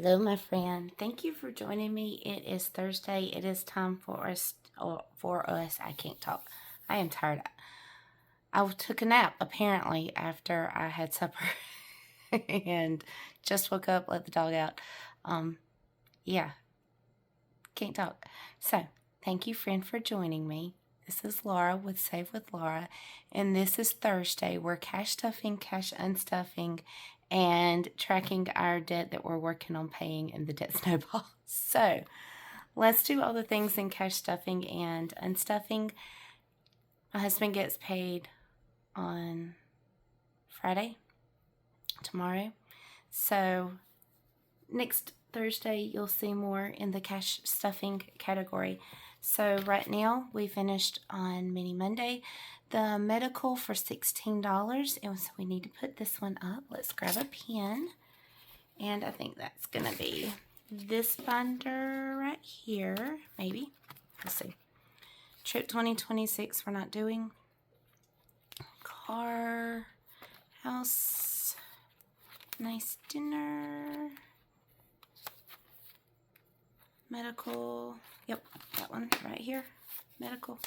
Hello, my friend. Thank you for joining me. It is Thursday. It is time for us. I can't talk. I am tired. I took a nap apparently after I had supper, and just woke up. Let the dog out. Yeah, can't talk. So, thank you, friend, for joining me. This is Laura with Save with Laura, and this is Thursday. We're cash stuffing, cash unstuffing, and tracking our debt that we're working on paying in the debt snowball. So, let's do all the things in cash stuffing and unstuffing. My husband gets paid on Friday, tomorrow. So, next Thursday, you'll see more in the cash stuffing category. So right now, we finished on Mini Monday. The medical for $16, and so we need to put this one up. Let's grab a pen, and I think that's going to be this binder right here, maybe. Let's see. Trip 2026, we're not doing. Car, house, nice dinner. Medical, yep, that one right here, medical.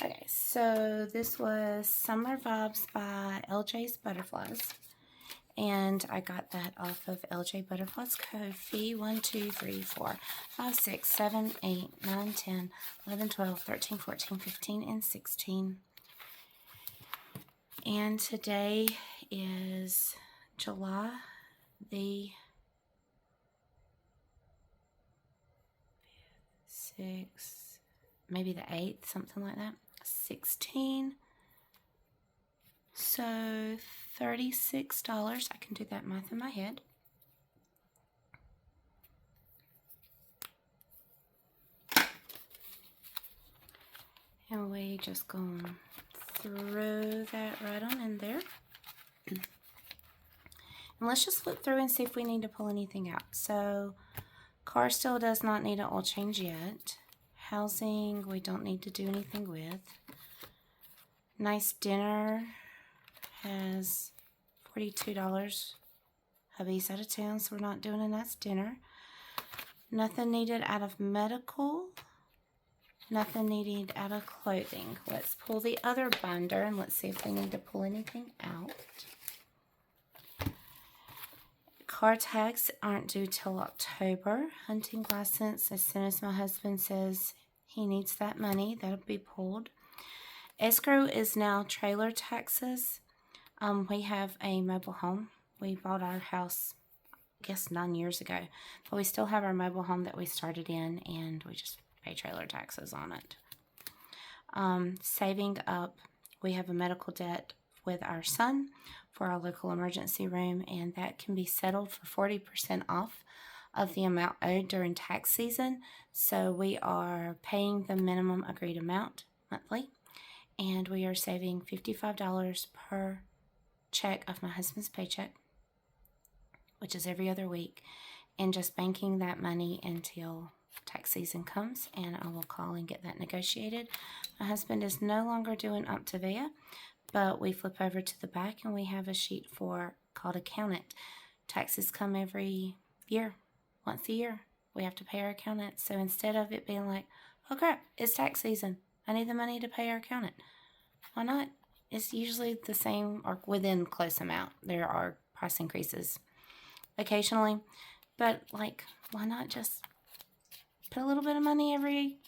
Okay, so this was Summer Vibes by LJ's Butterflies, and I got that off of LJ Butterflies Ko-fi. 1, 2, 3, 4, 5, 6, 7, 8, 9, 10, 11, 12, 13, 14, 15, and 16. And today is July the 6th, maybe the 8th, something like that. 16. So $36. I can do that math in my head. And we just gonna throw that right on in there. And let's just flip through and see if we need to pull anything out. So car still does not need an oil change yet. Housing, we don't need to do anything with. Nice dinner has $42. Hubby's out of town, so we're not doing a nice dinner. Nothing needed out of medical. Nothing needed out of clothing. Let's pull the other binder and let's see if we need to pull anything out. Car tags aren't due till October. Hunting license, as soon as my husband says he needs that money, that'll be pulled. Escrow is now trailer taxes. We have a mobile home. We bought our house, I guess, 9 years ago. But we still have our mobile home that we started in, and we just pay trailer taxes on it. Saving up, we have a medical debt with our son for our local emergency room, and that can be settled for 40% off of the amount owed during tax season. So we are paying the minimum agreed amount monthly, and we are saving $55 per check of my husband's paycheck, which is every other week, and just banking that money until tax season comes, and I will call and get that negotiated. My husband is no longer doing Optavia, but we flip over to the back and we have a sheet called Accountant. Taxes come every year, once a year. We have to pay our accountant. So instead of it being like, oh crap, it's tax season, I need the money to pay our accountant. Why not? It's usually the same or within close amount. There are price increases occasionally, but like, why not just put a little bit of money every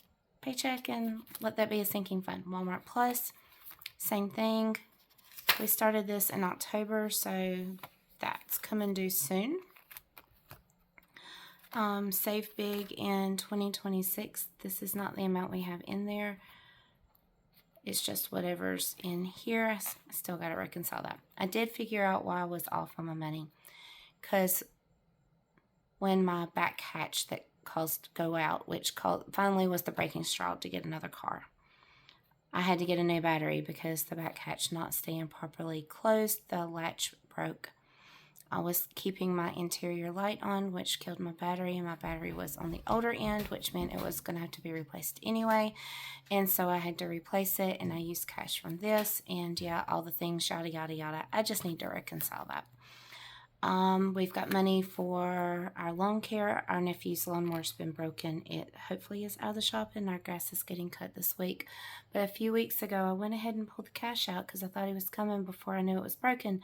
paycheck and let that be a sinking fund? Walmart Plus, same thing. We started this in October, so that's coming due soon. Save big in 2026. This is not the amount we have in there. It's just whatever's in here. I still got to reconcile that. I did figure out why I was off on my money. Because when my back hatch that caused go out, which finally was the breaking straw to get another car, I had to get a new battery because the back hatch not staying properly closed. The latch broke. I was keeping my interior light on, which killed my battery, and my battery was on the older end, which meant it was going to have to be replaced anyway. And so I had to replace it, and I used cash from this, and yeah, all the things, yada, yada, yada. I just need to reconcile that. We've got money for our lawn care. Our nephew's lawnmower's been broken. It hopefully is out of the shop, and our grass is getting cut this week. But a few weeks ago, I went ahead and pulled the cash out because I thought he was coming before I knew it was broken.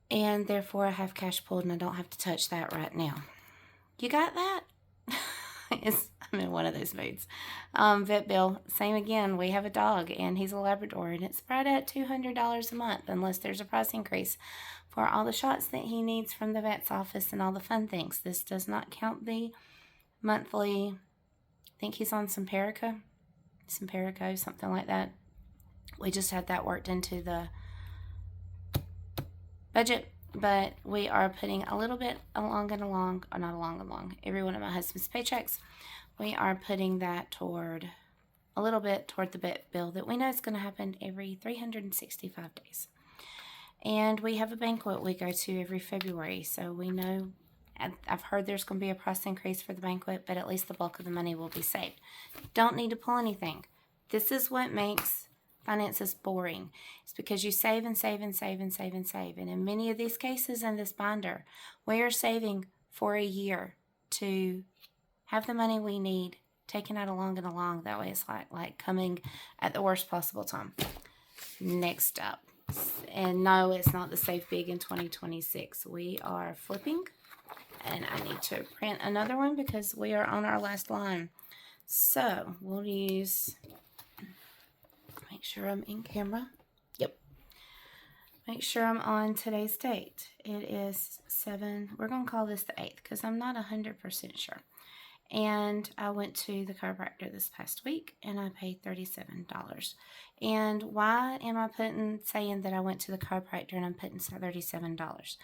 And therefore, I have cash pulled, and I don't have to touch that right now. You got that? I'm in one of those moods. Vet bill, same again. We have a dog, and he's a Labrador, and it's right at $200 a month, unless there's a price increase for all the shots that he needs from the vet's office and all the fun things. This does not count the monthly. I think he's on some Simparico, something like that. We just had that worked into the budget, but we are putting a little bit along, every one of my husband's paychecks. We are putting that toward a little bit toward the vet bill that we know is going to happen every 365 days. And we have a banquet we go to every February, so we know, I've heard there's going to be a price increase for the banquet, but at least the bulk of the money will be saved. Don't need to pull anything. This is what makes finances boring. It's because you save and save and save and save and save. And in many of these cases in this binder, we are saving for a year to have the money we need taken out along and along. That way it's like coming at the worst possible time. Next up. And no, it's not the Save Big in 2026. We are flipping. And I need to print another one because we are on our last line. So we'll use, make sure I'm in camera. Yep. Make sure I'm on today's date. It is 7, we're going to call this the 8th because I'm not 100% sure. And I went to the chiropractor this past week, and I paid $37. And why am I saying that I went to the chiropractor and I'm putting $37?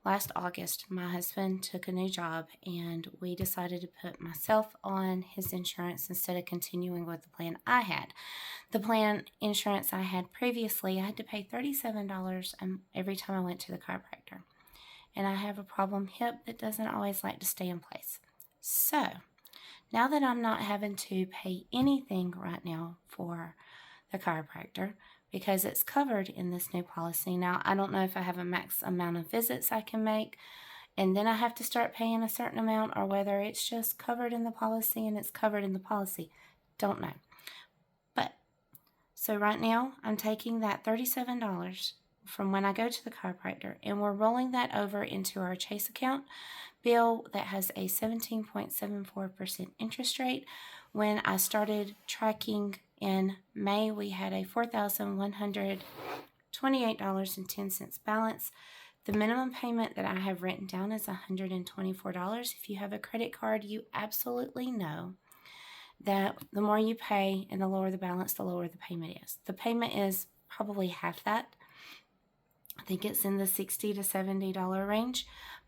Last August, my husband took a new job, and we decided to put myself on his insurance instead of continuing with the plan I had. The plan insurance I had previously, I had to pay $37 every time I went to the chiropractor. And I have a problem hip that doesn't always like to stay in place. So, now that I'm not having to pay anything right now for the chiropractor because it's covered in this new policy. Now, I don't know if I have a max amount of visits I can make and then I have to start paying a certain amount, or whether it's just covered in the policy and it's covered in the policy. Don't know. But, so right now, I'm taking that $37 from when I go to the chiropractor, and we're rolling that over into our Chase account bill that has a 17.74% interest rate. When I started tracking in May, we had a $4,128.10 balance. The minimum payment that I have written down is $124. If you have a credit card, you absolutely know that the more you pay and the lower the balance, the lower the payment is. The payment is probably half that. I think it's in the $60 to $70 range,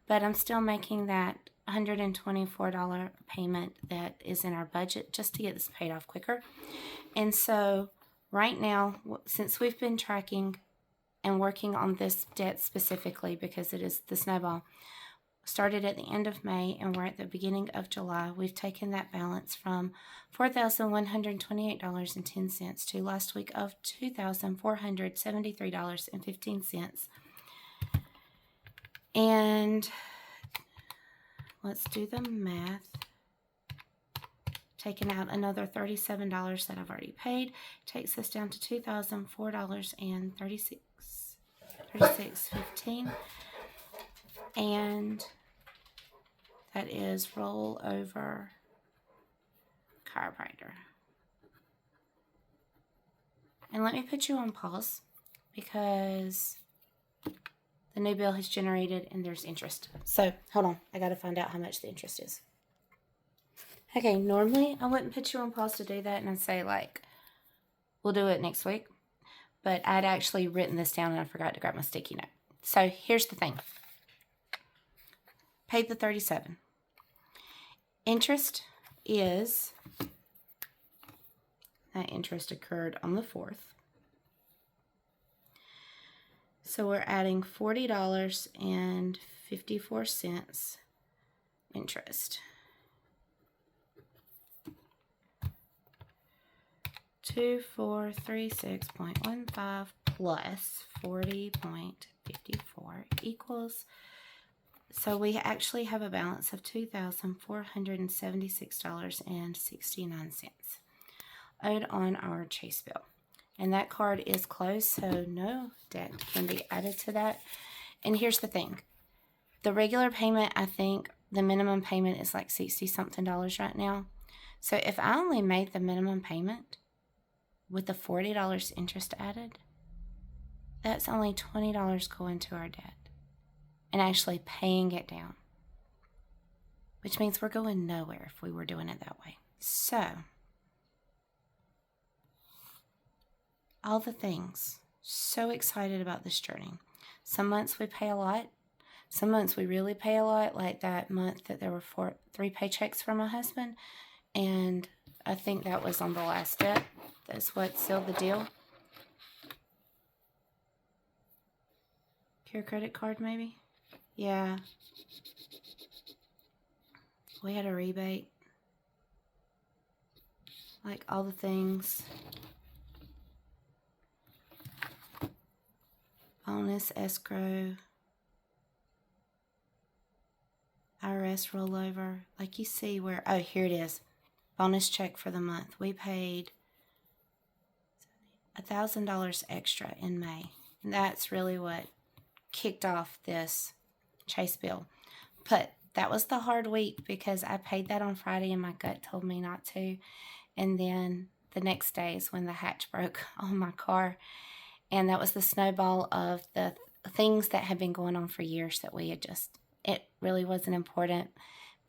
but I'm still making that $124 payment that is in our budget just to get this paid off quicker. And so right now, since we've been tracking and working on this debt specifically because it is the Snowball, started at the end of May and we're at the beginning of July, we've taken that balance from $4,128.10 to last week of $2,473.15. And let's do the math. Taking out another $37 that I've already paid takes us down to $2,004.36.15. And that is rollover chiropractor. And let me put you on pause because the new bill has generated and there's interest. So hold on, I got to find out how much the interest is. Okay, normally I wouldn't put you on pause to do that and I'd say like, we'll do it next week. But I'd actually written this down and I forgot to grab my sticky note. So here's the thing. Paid the $37. Interest is, that interest occurred on the 4th. So we're adding $40.54 interest. 2436.15 plus 40.54 54 equals. So we actually have a balance of $2,476.69 owed on our Chase bill. And that card is closed, so no debt can be added to that. And here's the thing. The regular payment, I think the minimum payment is like $60-something right now. So if I only made the minimum payment with the $40 interest added, that's only $20 going to our debt and actually paying it down, which means we're going nowhere if we were doing it that way. So, all the things. So excited about this journey. Some months we pay a lot. Some months we really pay a lot, like that month that there were 3 paychecks from my husband. And I think that was on the last debt. That's what sealed the deal. Care credit card, maybe? Yeah. We had a rebate. Like all the things. Bonus, escrow. IRS rollover. Like you see where, oh, here it is. Bonus check for the month. We paid $1,000 extra in May. And that's really what kicked off this Chase bill. But that was the hard week because I paid that on Friday and my gut told me not to. And then the next day is when the hatch broke on my car. And that was the snowball of the things that had been going on for years that we had just, it really wasn't important.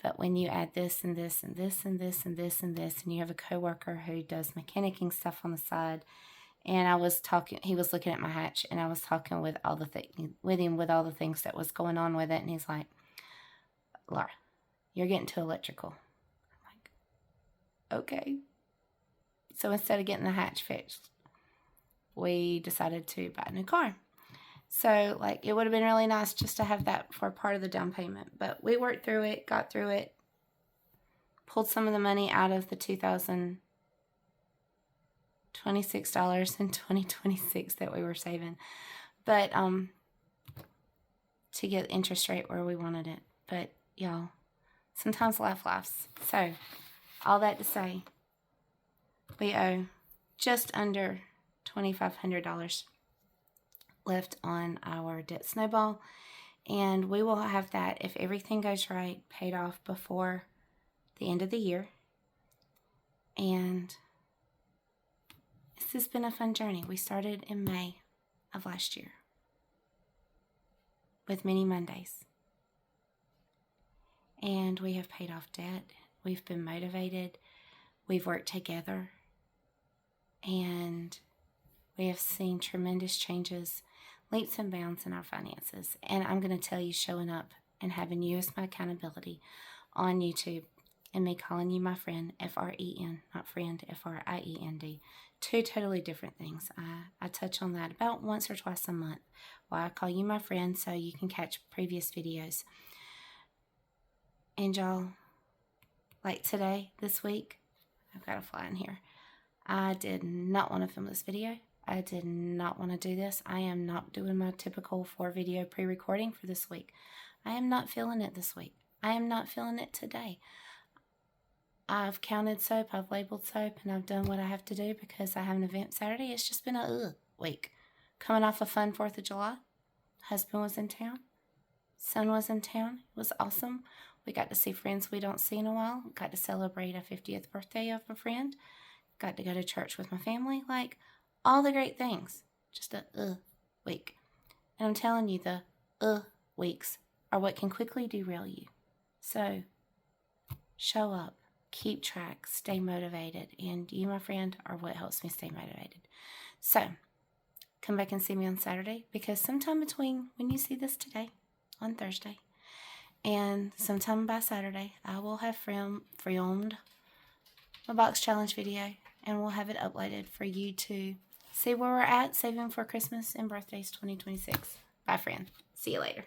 But when you add this and this and this and this and this and this, and you have a coworker who does mechanicking stuff on the side, and I was talking, he was looking at my hatch, and I was talking with all the him with all the things that was going on with it, and he's like, Laura, you're getting too electrical. I'm like, okay. So instead of getting the hatch fixed, we decided to buy a new car. So, like, it would have been really nice just to have that for part of the down payment. But we worked through it, got through it, pulled some of the money out of the $2,026 in 2026 that we were saving. But, to get interest rate where we wanted it. But, y'all, sometimes life laughs. So, all that to say, we owe just under $2,500 left on our debt snowball, and we will have that, if everything goes right, paid off before the end of the year. And this has been a fun journey. We started in May of last year with many Mondays, and we have paid off debt. We've been motivated. We've worked together, and we have seen tremendous changes, leaps and bounds in our finances. And I'm going to tell you, showing up and having you as my accountability on YouTube and me calling you my friend, F-R-E-N, not friend, F-R-I-E-N-D. 2 totally different things. I touch on that about once or twice a month. Why I call you my friend, so you can catch previous videos. And y'all, like today, this week, I've got a fly in here. I did not want to film this video. I did not want to do this. I am not doing my typical 4-video pre-recording for this week. I am not feeling it this week. I am not feeling it today. I've counted soap, I've labeled soap, and I've done what I have to do because I have an event Saturday. It's just been a week. Coming off a fun 4th of July. Husband was in town. Son was in town. It was awesome. We got to see friends we don't see in a while. Got to celebrate a 50th birthday of a friend. Got to go to church with my family. Like, all the great things. Just a week. And I'm telling you, the weeks are what can quickly derail you. So, show up. Keep track. Stay motivated. And you, my friend, are what helps me stay motivated. So, come back and see me on Saturday. Because sometime between when you see this today, on Thursday, and sometime by Saturday, I will have filmed a box challenge video. And we'll have it uploaded for you to see where we're at, saving for Christmas and birthdays 2026. Bye, friend. See you later.